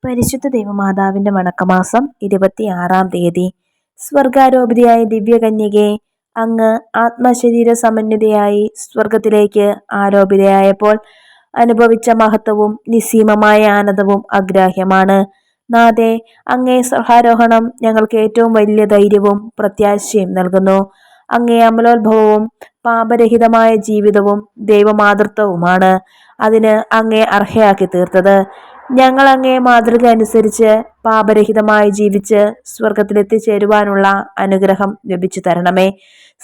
പരിശുദ്ധ ദൈവമാതാവിന്റെ വണക്കമാസം 26-ാം തീയതി. സ്വർഗാരോപിതയായ ദിവ്യകന്യകെ, അങ്ങ് ആത്മശരീര സമന്വിതയായി സ്വർഗത്തിലേക്ക് ആരോപിതയായപ്പോൾ അനുഭവിച്ച മഹത്വവും നിസ്സീമമായ ആനന്ദവും അഗ്രാഹ്യമാണ്. നാഥേ, അങ്ങേ സ്വർഗാരോഹണം ഞങ്ങൾക്ക് ഏറ്റവും വലിയ ധൈര്യവും പ്രത്യാശയും നൽകുന്നു. അങ്ങേ അമലോത്ഭവവും പാപരഹിതമായ ജീവിതവും ദൈവമാതൃത്വവുമാണ് അതിന് അങ്ങേ അർഹയാക്കി തീർത്തത്. ഞങ്ങൾ അങ്ങേ മാതൃക അനുസരിച്ച് പാപരഹിതമായി ജീവിച്ച് സ്വർഗത്തിലെത്തിച്ചേരുവാനുള്ള അനുഗ്രഹം ലഭിച്ചു തരണമേ.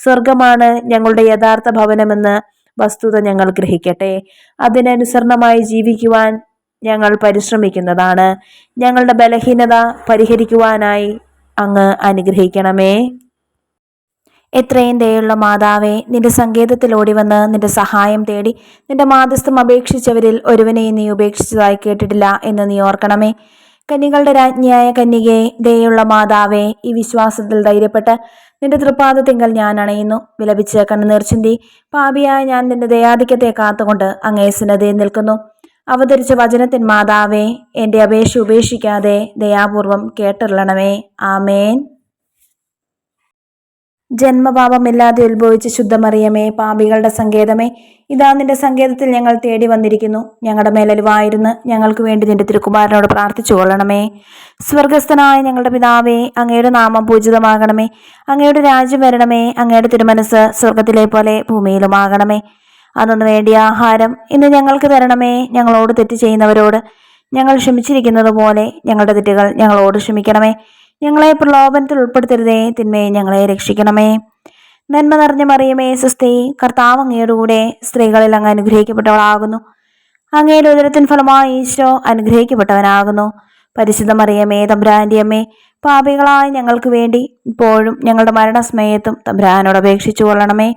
സ്വർഗമാണ് ഞങ്ങളുടെ യഥാർത്ഥ ഭവനമെന്ന് വസ്തുത ഞങ്ങൾ ഗ്രഹിക്കട്ടെ. അതിനനുസരണമായി ജീവിക്കുവാൻ ഞങ്ങൾ പരിശ്രമിക്കുന്നതാണ്. ഞങ്ങളുടെ ബലഹീനത പരിഹരിക്കുവാനായി അങ്ങ് അനുഗ്രഹിക്കണമേ. എത്രയും ദയുള്ള മാതാവേ, നിന്റെ സങ്കേതത്തിൽ ഓടിവന്ന് നിന്റെ സഹായം തേടി നിന്റെ മാധ്യസ്ഥം അപേക്ഷിച്ചവരിൽ ഒരുവനെയും നീ ഉപേക്ഷിച്ചതായി കേട്ടിട്ടില്ല എന്ന് നീ ഓർക്കണമേ. കന്യകളുടെ രാജ്ഞിയായ കന്യകേ, ദയുള്ള മാതാവേ, ഈ വിശ്വാസത്തിൽ ധൈര്യപ്പെട്ട് നിന്റെ തൃപ്പാദത്തിങ്കൽ ഞാൻ അണയുന്നു. വിലപിച്ച് കണ്ണുനീർ ചിന്തി പാപിയായ ഞാൻ നിന്റെ ദയാധിക്യത്തെ കാത്തുകൊണ്ട് അങ്ങേ സന്നിധിയിൽ നിൽക്കുന്നു. അവതരിച്ച വചനത്തിൻ മാതാവേ, എൻ്റെ അപേക്ഷ ഉപേക്ഷിക്കാതെ ദയാപൂർവം കേട്ടരുളണമേ. ആമേൻ. ജന്മപാപമില്ലാതെ ഉത്ഭവിച്ച ശുദ്ധമറിയമേ, പാപികളുടെ സങ്കേതമേ, ഇതാ നിന്റെ സങ്കേതത്തിൽ ഞങ്ങൾ തേടി വന്നിരിക്കുന്നു. ഞങ്ങളുടെ മേലലിവായിരുന്ന് ഞങ്ങൾക്ക് വേണ്ടി നിന്റെ തിരുക്കുമാരനോട് പ്രാർത്ഥിച്ചു കൊള്ളണമേ. സ്വർഗസ്ഥനായ ഞങ്ങളുടെ പിതാവേ, അങ്ങയുടെ നാമം പൂജിതമാകണമേ. അങ്ങയുടെ രാജ്യം വരണമേ. അങ്ങയുടെ തിരുമനസ് സ്വർഗത്തിലെ പോലെ ഭൂമിയിലുമാകണമേ. അതൊന്നു വേണ്ടിയ ആഹാരം ഇന്ന് ഞങ്ങൾക്ക് തരണമേ. ഞങ്ങളോട് തെറ്റ് ചെയ്യുന്നവരോട് ഞങ്ങൾ ക്ഷമിച്ചിരിക്കുന്നത് പോലെ ഞങ്ങളുടെ തെറ്റുകൾ ഞങ്ങളോട് ക്ഷമിക്കണമേ. ഞങ്ങളെ പ്രലോഭനത്തിൽ ഉൾപ്പെടുത്തരുതേ, തിന്മയെ ഞങ്ങളെ രക്ഷിക്കണമേ. നന്മ നിറഞ്ഞ മറിയമേ, സ്വസ്തി, കർത്താവ് അങ്ങയുടെ കൂടെ സ്ത്രീകളിൽ അങ്ങ് അനുഗ്രഹിക്കപ്പെട്ടവളാകുന്നു. അങ്ങയുടെ ഉദരത്തിൻ ഫലമായി ഈശോ അനുഗ്രഹിക്കപ്പെട്ടവനാകുന്നു. പരിശുദ്ധ മറിയമേ, തമ്പുരാന്റെ അമ്മേ, പാപികളായ ഞങ്ങൾക്ക് വേണ്ടി ഇപ്പോഴും ഞങ്ങളുടെ മരണസമയത്തും തമ്പുരാനോട് അപേക്ഷിച്ചു കൊള്ളണമേ.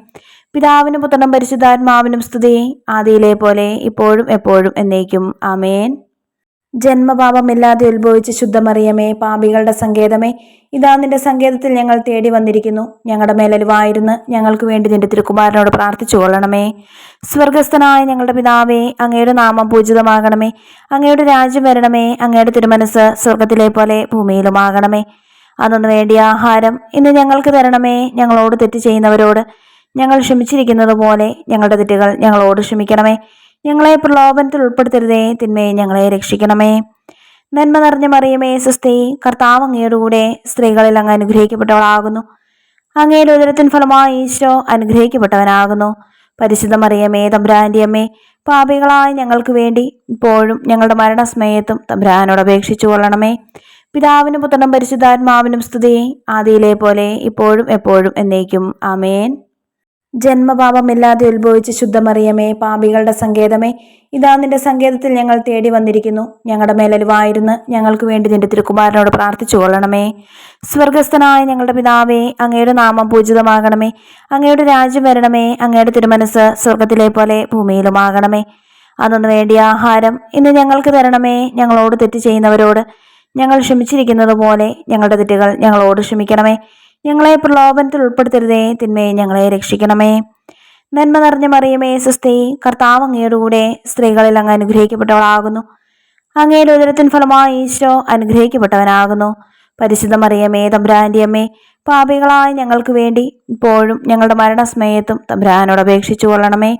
പിതാവിനും പുത്രനും പരിശുദ്ധാത്മാവിനും സ്തുതി, ആദിയിലെ പോലെ ഇപ്പോഴും എപ്പോഴും എന്നേക്കും. ആമേൻ. ജന്മപാപമില്ലാതെ ഉത്ഭവിച്ച ശുദ്ധമറിയമേ, പാപികളുടെ സങ്കേതമേ, ഇതാ നിന്റെ സങ്കേതത്തിൽ ഞങ്ങൾ തേടി വന്നിരിക്കുന്നു. ഞങ്ങളുടെ മേലലിവായിരുന്ന് ഞങ്ങൾക്ക് വേണ്ടി നിന്റെ തിരുക്കുമാരനോട് പ്രാർത്ഥിച്ചു കൊള്ളണമേ. സ്വർഗസ്ഥനായ ഞങ്ങളുടെ പിതാവേ, അങ്ങയുടെ നാമം പൂജിതമാകണമേ. അങ്ങയുടെ രാജ്യം വരണമേ. അങ്ങയുടെ തിരുമനസ് സ്വർഗത്തിലെ പോലെ ഭൂമിയിലുമാകണമേ. അതൊന്നു വേണ്ടിയ ആഹാരം ഇന്ന് ഞങ്ങൾക്ക് തരണമേ. ഞങ്ങളോട് തെറ്റ് ചെയ്യുന്നവരോട് ഞങ്ങൾ ക്ഷമിച്ചിരിക്കുന്നത് പോലെ ഞങ്ങളുടെ തെറ്റുകൾ ഞങ്ങളോട് ക്ഷമിക്കണമേ. ഞങ്ങളെ പ്രലോഭനത്തിൽ ഉൾപ്പെടുത്തരുതേ, തിന്മയെ ഞങ്ങളെ രക്ഷിക്കണമേ. നന്മ നിറഞ്ഞ മറിയമേ, സ്വസ്തി, കർത്താവ് അങ്ങയുടെ കൂടെ സ്ത്രീകളിൽ അങ്ങ് അനുഗ്രഹിക്കപ്പെട്ടവളാകുന്നു. അങ്ങയുടെ ഉദരത്തിൻ ഫലമായി ഈശോ അനുഗ്രഹിക്കപ്പെട്ടവനാകുന്നു. പരിശുദ്ധ മറിയമേ, തമ്പുരാന്റെ അമ്മേ, പാപികളായ ഞങ്ങൾക്ക് വേണ്ടി ഇപ്പോഴും ഞങ്ങളുടെ മരണസമയത്തും തമ്പുരാനോട് അപേക്ഷിച്ചു കൊള്ളണമേ. പിതാവിനും പുത്രനും പരിശുദ്ധാത്മാവിനും സ്തുതി, ആദിയിലെ പോലെ ഇപ്പോഴും എപ്പോഴും എന്നേക്കും. ആമേൻ. ജന്മപാപമില്ലാതെ ഉത്ഭവിച്ച ശുദ്ധമറിയമേ, പാപികളുടെ സങ്കേതമേ, ഇതാ നിന്റെ സങ്കേതത്തിൽ ഞങ്ങൾ തേടി വന്നിരിക്കുന്നു. ഞങ്ങളുടെ മേലലിവായിരുന്ന് ഞങ്ങൾക്ക് വേണ്ടി നിന്റെ തിരുക്കുമാരനോട് പ്രാർത്ഥിച്ചു കൊള്ളണമേ. സ്വർഗസ്ഥനായ ഞങ്ങളുടെ പിതാവേ, അങ്ങയുടെ നാമം പൂജിതമാകണമേ. അങ്ങയുടെ രാജ്യം വരണമേ. അങ്ങയുടെ തിരുമനസ് സ്വർഗത്തിലെ പോലെ ഭൂമിയിലുമാകണമേ. അതൊന്നു വേണ്ടിയ ആഹാരം ഇന്ന് ഞങ്ങൾക്ക് തരണമേ. ഞങ്ങളോട് തെറ്റ് ചെയ്യുന്നവരോട് ഞങ്ങൾ ക്ഷമിച്ചിരിക്കുന്നത് പോലെ ഞങ്ങളുടെ തെറ്റുകൾ ഞങ്ങളോട് ക്ഷമിക്കണമേ. ഞങ്ങളെ പ്രലോഭനത്തിൽ ഉൾപ്പെടുത്തരുതേ, തിന്മയെ ഞങ്ങളെ രക്ഷിക്കണമേ. നന്മ നിറഞ്ഞ മറിയമേ, സ്വസ്തി, കർത്താവ് അങ്ങയുടെ കൂടെ സ്ത്രീകളിൽ അങ്ങ് അനുഗ്രഹിക്കപ്പെട്ടവളാകുന്നു. അങ്ങയുടെ ഉദരത്തിൻ ഫലമായി ഈശോ അനുഗ്രഹിക്കപ്പെട്ടവനാകുന്നു. പരിശുദ്ധ മറിയമേ, തമ്പുരാന്റെ അമ്മേ, പാപികളായ ഞങ്ങൾക്ക് വേണ്ടി ഇപ്പോഴും ഞങ്ങളുടെ മരണസമയത്തും തമ്പുരാനോട് അപേക്ഷിച്ചു കൊള്ളണമേ.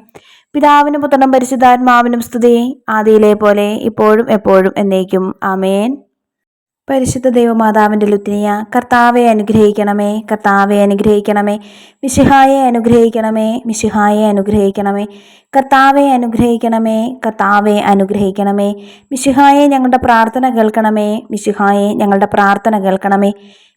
പിതാവിനും പുത്രനും പരിശുദ്ധാത്മാവിനും സ്തുതി, ആദിയിലെ പോലെ ഇപ്പോഴും എപ്പോഴും എന്നേക്കും. ആമേൻ. പരിശുദ്ധ ദൈവമാതാവിൻ്റെ ലുത്തിനിയ, കർത്താവെ അനുഗ്രഹിക്കണമേ. കർത്താവെ അനുഗ്രഹിക്കണമേ. മിശിഹായെ അനുഗ്രഹിക്കണമേ. മിശിഹായെ അനുഗ്രഹിക്കണമേ. കർത്താവെ അനുഗ്രഹിക്കണമേ. കർത്താവെ അനുഗ്രഹിക്കണമേ. മിശിഹായെ ഞങ്ങളുടെ പ്രാർത്ഥന കേൾക്കണമേ. മിശിഹായെ ഞങ്ങളുടെ പ്രാർത്ഥന കേൾക്കണമേ.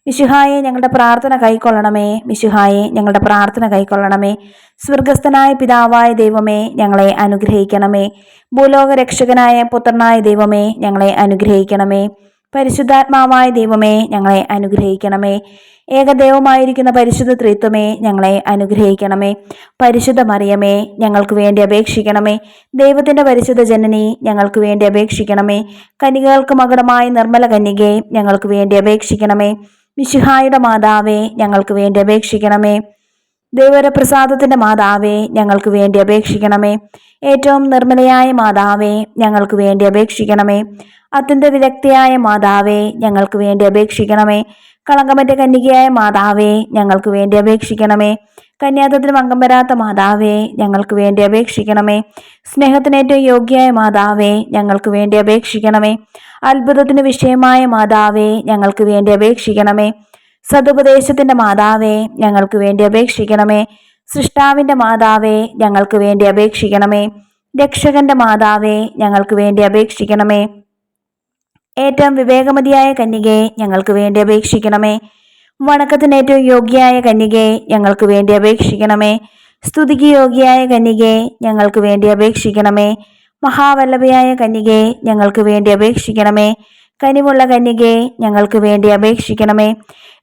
മിശിഹായെ ഞങ്ങളുടെ പ്രാർത്ഥന കൈക്കൊള്ളണമേ. മിശിഹായെ ഞങ്ങളുടെ പ്രാർത്ഥന കൈക്കൊള്ളണമേ. സ്വർഗസ്ഥനായ പിതാവായ ദൈവമേ, ഞങ്ങളെ അനുഗ്രഹിക്കണമേ. ഭൂലോക രക്ഷകനായ പുത്രനായ ദൈവമേ, ഞങ്ങളെ അനുഗ്രഹിക്കണമേ. പരിശുദ്ധാത്മാവായ ദൈവമേ, ഞങ്ങളെ അനുഗ്രഹിക്കണമേ. ഏകദൈവമായിരിക്കുന്ന പരിശുദ്ധ ത്രിത്വമേ, ഞങ്ങളെ അനുഗ്രഹിക്കണമേ. പരിശുദ്ധ മറിയമേ, ഞങ്ങൾക്ക് വേണ്ടി അപേക്ഷിക്കണമേ. ദൈവത്തിൻ്റെ പരിശുദ്ധ ജനനി, ഞങ്ങൾക്ക് വേണ്ടി അപേക്ഷിക്കണമേ. കന്യകൾക്ക് മകുടമായ നിർമ്മല കന്യകെ, ഞങ്ങൾക്ക് വേണ്ടി അപേക്ഷിക്കണമേ. മിശിഹായുടെ മാതാവേ, ഞങ്ങൾക്ക് വേണ്ടി അപേക്ഷിക്കണമേ. ദൈവപ്രസാദത്തിന്റെ മാതാവേ, ഞങ്ങൾക്ക് വേണ്ടി അപേക്ഷിക്കണമേ. ഏറ്റവും നിർമ്മലയായ മാതാവേ, ഞങ്ങൾക്ക് വേണ്ടി അപേക്ഷിക്കണമേ. അത്യന്ത വിരക്തിയായ മാതാവേ, ഞങ്ങൾക്ക് വേണ്ടി അപേക്ഷിക്കണമേ. കളങ്കമറ്റ കന്യകയായ മാതാവേ, ഞങ്ങൾക്ക് വേണ്ടി അപേക്ഷിക്കണമേ. കന്യാത്വത്തിന് ഭംഗം വരാത്ത മാതാവേ, ഞങ്ങൾക്ക് വേണ്ടി അപേക്ഷിക്കണമേ. സ്നേഹത്തിന് ഏറ്റവും യോഗ്യയായ മാതാവേ, ഞങ്ങൾക്ക് വേണ്ടി അപേക്ഷിക്കണമേ. അത്ഭുതത്തിന് വിഷയമായ മാതാവേ, ഞങ്ങൾക്ക് വേണ്ടി അപേക്ഷിക്കണമേ. സതുപദേശത്തിന്റെ മാതാവേ, ഞങ്ങൾക്ക് വേണ്ടി അപേക്ഷിക്കണമേ. സൃഷ്ടാവിന്റെ മാതാവേ, ഞങ്ങൾക്ക് വേണ്ടി അപേക്ഷിക്കണമേ. രക്ഷകന്റെ മാതാവേ, ഞങ്ങൾക്ക് വേണ്ടി അപേക്ഷിക്കണമേ. ഏറ്റവും വിവേകമതിയായ കന്യകെ, ഞങ്ങൾക്ക് വേണ്ടി അപേക്ഷിക്കണമേ. വണക്കത്തിന് ഏറ്റവും യോഗ്യയായ കന്യകെ, ഞങ്ങൾക്ക് വേണ്ടി അപേക്ഷിക്കണമേ. സ്തുതിക്ക് യോഗ്യയായ കന്യകെ, ഞങ്ങൾക്ക് വേണ്ടി അപേക്ഷിക്കണമേ. മഹാവല്ലഭയായ കന്യകെ, ഞങ്ങൾക്ക് വേണ്ടി അപേക്ഷിക്കണമേ. കനിവുള്ള കന്യകെ, ഞങ്ങൾക്ക് വേണ്ടി അപേക്ഷിക്കണമേ.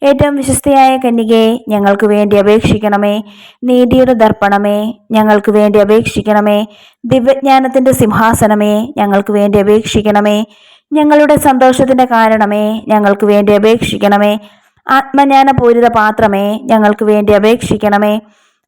ഏറ്റവും വിശ്വസ്തയായ കന്യകെ, ഞങ്ങൾക്ക് വേണ്ടി അപേക്ഷിക്കണമേ. നീതിയുടെ ദർപ്പണമേ, ഞങ്ങൾക്ക് വേണ്ടി അപേക്ഷിക്കണമേ. ദിവ്യജ്ഞാനത്തിന്റെ സിംഹാസനമേ, ഞങ്ങൾക്ക് വേണ്ടി അപേക്ഷിക്കണമേ. ഞങ്ങളുടെ സന്തോഷത്തിന്റെ കാരണമേ, ഞങ്ങൾക്ക് വേണ്ടി അപേക്ഷിക്കണമേ. ആത്മജ്ഞാനപൂരിത പാത്രമേ, ഞങ്ങൾക്ക് വേണ്ടി അപേക്ഷിക്കണമേ.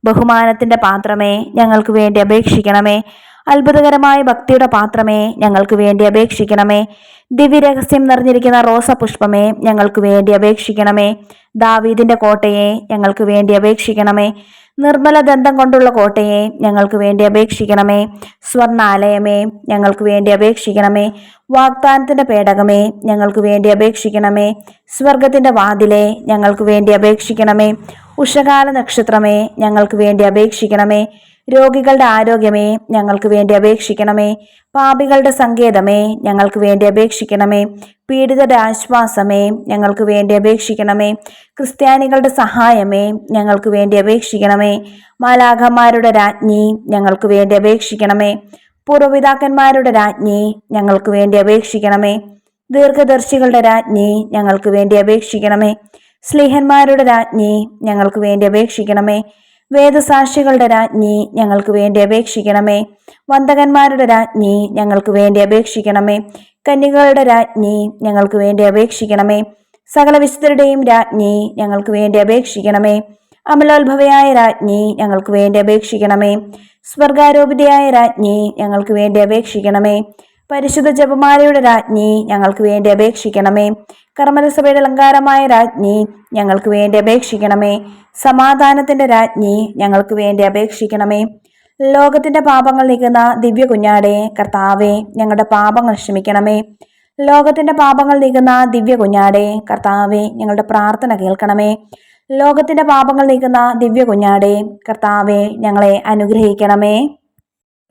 ബഹുമാനത്തിന്റെ പാത്രമേ, ഞങ്ങൾക്ക് വേണ്ടി അപേക്ഷിക്കണമേ. അത്ഭുതകരമായ ഭക്തിയുടെ പാത്രമേ, ഞങ്ങൾക്ക് വേണ്ടി അപേക്ഷിക്കണമേ. ദിവ്യരഹസ്യം നിറഞ്ഞിരിക്കുന്ന റോസപുഷ്പമേ, ഞങ്ങൾക്ക് വേണ്ടി അപേക്ഷിക്കണമേ. ദാവീദിന്റെ കോട്ടയെ, ഞങ്ങൾക്ക് വേണ്ടി അപേക്ഷിക്കണമേ. നിർമ്മല ദന്തം കൊണ്ടുള്ള കോട്ടയെ, ഞങ്ങൾക്ക് വേണ്ടി അപേക്ഷിക്കണമേ. സ്വർണാലയമേ, ഞങ്ങൾക്ക് വേണ്ടി അപേക്ഷിക്കണമേ. വാഗ്ദാനത്തിന്റെ പേടകമേ, ഞങ്ങൾക്ക് വേണ്ടി അപേക്ഷിക്കണമേ. സ്വർഗത്തിന്റെ വാതിലെ, ഞങ്ങൾക്ക് വേണ്ടി അപേക്ഷിക്കണമേ. ഉഷകാല നക്ഷത്രമേ, ഞങ്ങൾക്ക് വേണ്ടി അപേക്ഷിക്കണമേ. രോഗികളുടെ ആരോഗ്യമേ, ഞങ്ങൾക്ക് വേണ്ടി അപേക്ഷിക്കണമേ. പാപികളുടെ സങ്കേതമേ, ഞങ്ങൾക്ക് വേണ്ടി അപേക്ഷിക്കണമേ. പീഡിതരുടെ ആശ്വാസമേ, ഞങ്ങൾക്ക് വേണ്ടി അപേക്ഷിക്കണമേ. ക്രിസ്ത്യാനികളുടെ സഹായമേ, ഞങ്ങൾക്ക് വേണ്ടി അപേക്ഷിക്കണമേ. മാലാഖമാരുടെ രാജ്ഞി, ഞങ്ങൾക്ക് വേണ്ടി അപേക്ഷിക്കണമേ. പൂർവ്വപിതാക്കന്മാരുടെ രാജ്ഞി, ഞങ്ങൾക്ക് വേണ്ടി അപേക്ഷിക്കണമേ. ദീർഘദർശികളുടെ രാജ്ഞി, ഞങ്ങൾക്ക് വേണ്ടി അപേക്ഷിക്കണമേ. സ്ലീഹന്മാരുടെ രാജ്ഞി, ഞങ്ങൾക്ക് വേണ്ടി അപേക്ഷിക്കണമേ. വേദസാക്ഷികളുടെ രാജ്ഞി, ഞങ്ങൾക്ക് വേണ്ടി അപേക്ഷിക്കണമേ. വന്ദകന്മാരുടെ രാജ്ഞി, ഞങ്ങൾക്ക് വേണ്ടി അപേക്ഷിക്കണമേ. കന്യകളുടെ രാജ്ഞി, ഞങ്ങൾക്ക് വേണ്ടി അപേക്ഷിക്കണമേ. സകല വിശുദ്ധരുടെയും രാജ്ഞി, ഞങ്ങൾക്ക് വേണ്ടി അപേക്ഷിക്കണമേ. അമലോത്ഭവയായ രാജ്ഞി, ഞങ്ങൾക്ക് വേണ്ടി അപേക്ഷിക്കണമേ. സ്വർഗാരോപിതയായ രാജ്ഞി, ഞങ്ങൾക്ക് വേണ്ടി അപേക്ഷിക്കണമേ. പരിശുദ്ധ ജപമാലയുടെ രാജ്ഞി, ഞങ്ങൾക്ക് വേണ്ടി അപേക്ഷിക്കണമേ. കർമ്മലസഭയുടെ അലങ്കാരമായ രാജ്ഞി, ഞങ്ങൾക്ക് വേണ്ടി അപേക്ഷിക്കണമേ. സമാധാനത്തിന്റെ രാജ്ഞി, ഞങ്ങൾക്ക് വേണ്ടി അപേക്ഷിക്കണമേ. ലോകത്തിന്റെ പാപങ്ങൾ നീക്കുന്ന ദിവ്യ കുഞ്ഞാടെ, കർത്താവെ, ഞങ്ങളുടെ പാപങ്ങൾ ക്ഷമിക്കണമേ. ലോകത്തിന്റെ പാപങ്ങൾ നീക്കുന്ന ദിവ്യ കുഞ്ഞാടെ, കർത്താവെ, ഞങ്ങളുടെ പ്രാർത്ഥന കേൾക്കണമേ. ലോകത്തിന്റെ പാപങ്ങൾ നീക്കുന്ന ദിവ്യ കുഞ്ഞാടെ, കർത്താവെ, ഞങ്ങളെ അനുഗ്രഹിക്കണമേ.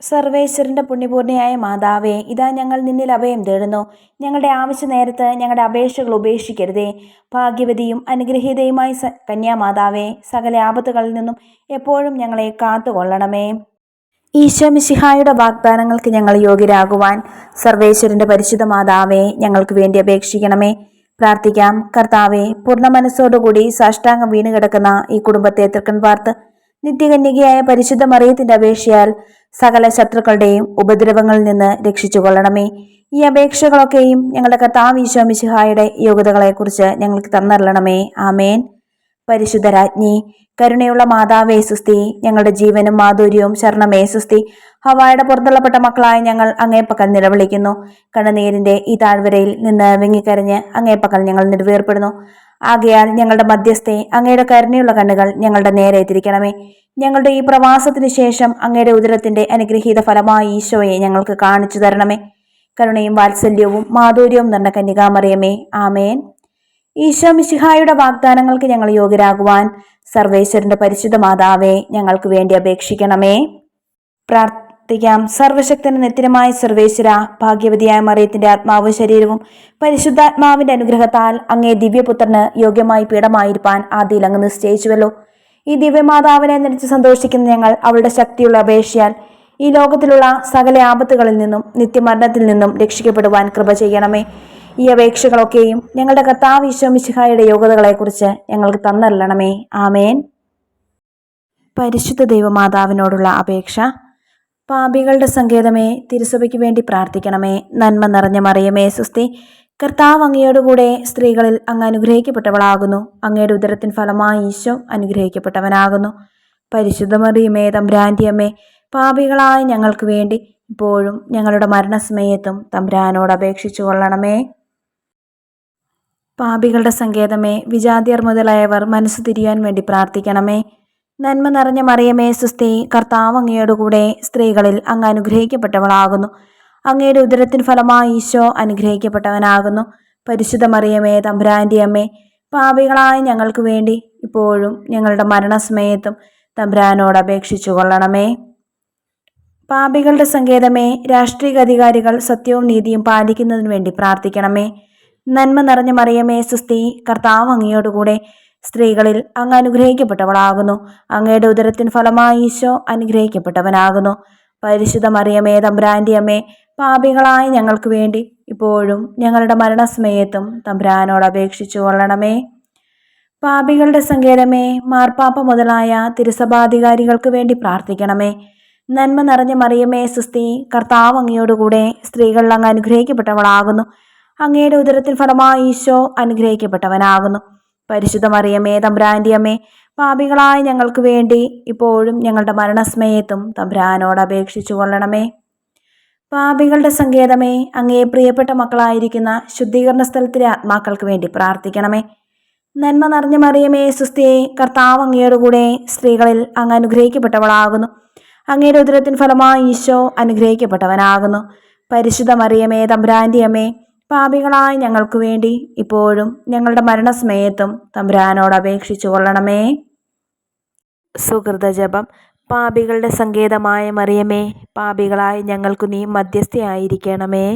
സർവേശ്വരന്റെ പുണ്യപൂർണ്ണയായ മാതാവേ, ഇതാ ഞങ്ങൾ നിന്നിൽ അഭയം തേടുന്നു. ഞങ്ങളുടെ ആവശ്യ നേരത്ത് ഞങ്ങളുടെ അപേക്ഷകൾ ഉപേക്ഷിക്കരുതേ. ഭാഗ്യവതിയും അനുഗ്രഹീതയുമായ കന്യാമാതാവേ, സകല ആപത്തുകളിൽ നിന്നും എപ്പോഴും ഞങ്ങളെ കാത്തുകൊള്ളണമേ. ഈശോ മിശിഹായുടെ വാഗ്ദാനങ്ങൾക്ക് ഞങ്ങൾ യോഗ്യരാകുവാൻ സർവേശ്വരന്റെ പരിശുദ്ധ മാതാവേ, ഞങ്ങൾക്ക് വേണ്ടി അപേക്ഷിക്കണമേ. പ്രാർത്ഥിക്കാം. കർത്താവെ, പൂർണ്ണ മനസ്സോടുകൂടി സാഷ്ടാംഗം വീണുകിടക്കുന്ന ഈ കുടുംബത്തെ തൃക്കൺ പാർത്ത് നിത്യകന്യകയായ പരിശുദ്ധ മറിയത്തിന്റെ അപേക്ഷയാൽ സകല ശത്രുക്കളുടെയും ഉപദ്രവങ്ങളിൽ നിന്ന് രക്ഷിച്ചു കൊള്ളണമേ. ഈ അപേക്ഷകളൊക്കെയും ഞങ്ങളുടെ കർത്താവ് ഈശോ മിശിഹായുടെ യോഗ്യതകളെക്കുറിച്ച് ഞങ്ങൾക്ക് തന്നറിയണമേ. ആമേൻ. പരിശുദ്ധ രാജ്ഞി, കരുണയുള്ള മാതാവേ സുസ്തി, ഞങ്ങളുടെ ജീവനും മാധുര്യവും ശരണമേ സുസ്തി. ഹവായുടെ പുറന്തള്ളപ്പെട്ട മക്കളായ ഞങ്ങൾ അങ്ങേപ്പക്കൽ നിലവിളിക്കുന്നു. കണ്ണുനീരിന്റെ ഈ താഴ്വരയിൽ നിന്ന് വിങ്ങിക്കരഞ്ഞ് അങ്ങേപ്പക്കൽ ഞങ്ങൾ നിർവേർപ്പെടുന്നു. ആകയാൽ ഞങ്ങളുടെ മധ്യസ്ഥെ, അങ്ങയുടെ കരുണയുള്ള കണ്ണുകൾ ഞങ്ങളുടെ നേരെ തിരിക്കണമേ. ഞങ്ങളുടെ ഈ പ്രവാസത്തിനു ശേഷം അങ്ങയുടെ ഉദരത്തിന്റെ അനുഗ്രഹീത ഫലമായ ഈശോയെ ഞങ്ങൾക്ക് കാണിച്ചു തരണമേ. കരുണയും വാത്സല്യവും മാധുര്യവും നിറഞ്ഞ കന്യകാമറിയമേ, ആമേൻ. ഈശോ മിശിഹായുടെ വാഗ്ദാനങ്ങൾക്ക് ഞങ്ങൾ യോഗ്യരാകുവാൻ സർവേശ്വരന്റെ പരിശുദ്ധ മാതാവേ, ഞങ്ങൾക്ക് വേണ്ടി അപേക്ഷിക്കണമേ. പ്രാർത്ഥിക്കാം. സർവശക്തന് നിത്യമായ സർവേശ്വര, ഭാഗ്യവതിയായ മറിയത്തിന്റെ ആത്മാവും ശരീരവും പരിശുദ്ധാത്മാവിന്റെ അനുഗ്രഹത്താൽ അങ്ങേ ദിവ്യപുത്രന് യോഗ്യമായി പീഠമായിരിക്കാൻ ആദിയിൽ അങ്ങ് നിശ്ചയിച്ചുവല്ലോ. ഈ ദിവ്യമാതാവിനെ നിരച്ച് സന്തോഷിക്കുന്ന ഞങ്ങൾ അവളുടെ ശക്തിയുള്ള അപേക്ഷയാൽ ഈ ലോകത്തിലുള്ള സകല ആപത്തുകളിൽ നിന്നും നിത്യമരണത്തിൽ നിന്നും രക്ഷിക്കപ്പെടുവാൻ കൃപ ചെയ്യണമേ. ഈ അപേക്ഷകളൊക്കെയും ഞങ്ങളുടെ കർത്താവ് ഈശോ മിശിഹായുടെ യോഗ്യതകളെക്കുറിച്ച് ഞങ്ങൾക്ക് തന്നറിയണമേ. ആമേൻ. പരിശുദ്ധ ദൈവമാതാവിനോടുള്ള അപേക്ഷ. പാപികളുടെ സങ്കേതമേ, തിരുസഭയ്ക്ക് വേണ്ടി പ്രാർത്ഥിക്കണമേ. നന്മ നിറഞ്ഞ മറിയമേ സുസ്തി, കർത്താവ് അങ്ങയോടുകൂടെ സ്ത്രീകളിൽ അങ്ങ് അനുഗ്രഹിക്കപ്പെട്ടവളാകുന്നു. അങ്ങയുടെ ഉദരത്തിൻ ഫലമായി ഈശോ അനുഗ്രഹിക്കപ്പെട്ടവനാകുന്നു. പരിശുദ്ധ മറിയമേ തമ്പുരാൻ്റെ അമ്മേ, പാപികളായ ഞങ്ങൾക്ക് വേണ്ടി ഇപ്പോഴും ഞങ്ങളുടെ മരണസമയത്തും തമ്പുരാനോട് അപേക്ഷിച്ചു കൊള്ളണമേ. പാപികളുടെ സങ്കേതമേ, വിജാതിയർ മുതലായവർ മനസ്സ് തിരിയാൻ വേണ്ടി പ്രാർത്ഥിക്കണമേ. നന്മ നിറഞ്ഞ മറിയമേ സുസ്തി, കർത്താവ് അങ്ങയോടുകൂടെ സ്ത്രീകളിൽ അങ്ങ് അനുഗ്രഹിക്കപ്പെട്ടവളാകുന്നു. അങ്ങയുടെ ഉദരത്തിൻ ഫലമായി ഈശോ അനുഗ്രഹിക്കപ്പെട്ടവനാകുന്നു. പരിശുദ്ധ മറിയമേ തമ്പുരാൻ്റെ അമ്മേ, പാപികളായ ഞങ്ങൾക്ക് വേണ്ടി ഇപ്പോഴും ഞങ്ങളുടെ മരണസമയത്തും തമ്പുരാനോട് അപേക്ഷിച്ചു കൊള്ളണമേ. പാപികളുടെ സങ്കേതമേ, രാഷ്ട്രീയ അധികാരികൾ സത്യവും നീതിയും പാലിക്കുന്നതിന് വേണ്ടി പ്രാർത്ഥിക്കണമേ. നന്മ നിറഞ്ഞ മറിയമേ സുസ്തി, കർത്താവ് അങ്ങയോടുകൂടെ സ്ത്രീകളിൽ അങ്ങ് അനുഗ്രഹിക്കപ്പെട്ടവളാകുന്നു. അങ്ങയുടെ ഉദരത്തിൻ ഫലമായി ഈശോ അനുഗ്രഹിക്കപ്പെട്ടവനാകുന്നു. പരിശുദ്ധ മറിയമേ തമ്പുരാൻ്റെ അമ്മേ, പാപികളായ ഞങ്ങൾക്ക് വേണ്ടി ഇപ്പോഴും ഞങ്ങളുടെ മരണസമയത്തും തമ്പുരാനോട് അപേക്ഷിച്ചു കൊള്ളണമേ. പാപികളുടെ സങ്കേതമേ, മാർപ്പാപ്പ മുതലായ തിരുസഭാധികാരികൾക്ക് വേണ്ടി പ്രാർത്ഥിക്കണമേ. നന്മ നിറഞ്ഞ മറിയമേ സുസ്തി, കർത്താവ് അങ്ങയോടുകൂടെ സ്ത്രീകളിൽ അങ്ങ് അനുഗ്രഹിക്കപ്പെട്ടവളാകുന്നു. അങ്ങയുടെ ഉദരത്തിൻ ഫലമായി ഈശോ അനുഗ്രഹിക്കപ്പെട്ടവനാകുന്നു. പരിശുദ്ധ മറിയമേ തമ്പുരാൻ്റെ അമ്മേ, പാപികളായ ഞങ്ങൾക്ക് വേണ്ടി ഇപ്പോഴും ഞങ്ങളുടെ മരണസമയത്തും തമ്പുരാനോട് അപേക്ഷിച്ചു കൊള്ളണമേ. പാപികളുടെ സങ്കേതമേ, അങ്ങേ പ്രിയപ്പെട്ട മക്കളായിരിക്കുന്ന ശുദ്ധീകരണ സ്ഥലത്തിലെ ആത്മാക്കൾക്ക് വേണ്ടി പ്രാർത്ഥിക്കണമേ. നന്മ നിറഞ്ഞ മറിയമേ സുസ്തി, കർത്താവ് അങ്ങയോടുകൂടെ സ്ത്രീകളിൽ അങ്ങ് അനുഗ്രഹിക്കപ്പെട്ടവളാകുന്നു. അങ്ങയുടെ ഉദരത്തിൻ ഫലമായി ഈശോ അനുഗ്രഹിക്കപ്പെട്ടവനാകുന്നു. പരിശുദ്ധ മറിയമേ തമ്പുരാൻ്റെ അമ്മേ, പാപികളായ ഞങ്ങൾക്ക് വേണ്ടി ഇപ്പോഴും ഞങ്ങളുടെ മരണസമയത്തും തമ്പുരാനോട് അപേക്ഷിച്ചു കൊള്ളണമേ. സുഹൃത ജപം. പാപികളുടെ സങ്കേതമായ മറിയമേ, പാപികളായ ഞങ്ങൾക്കു നീ മധ്യസ്ഥയായിരിക്കണമേ.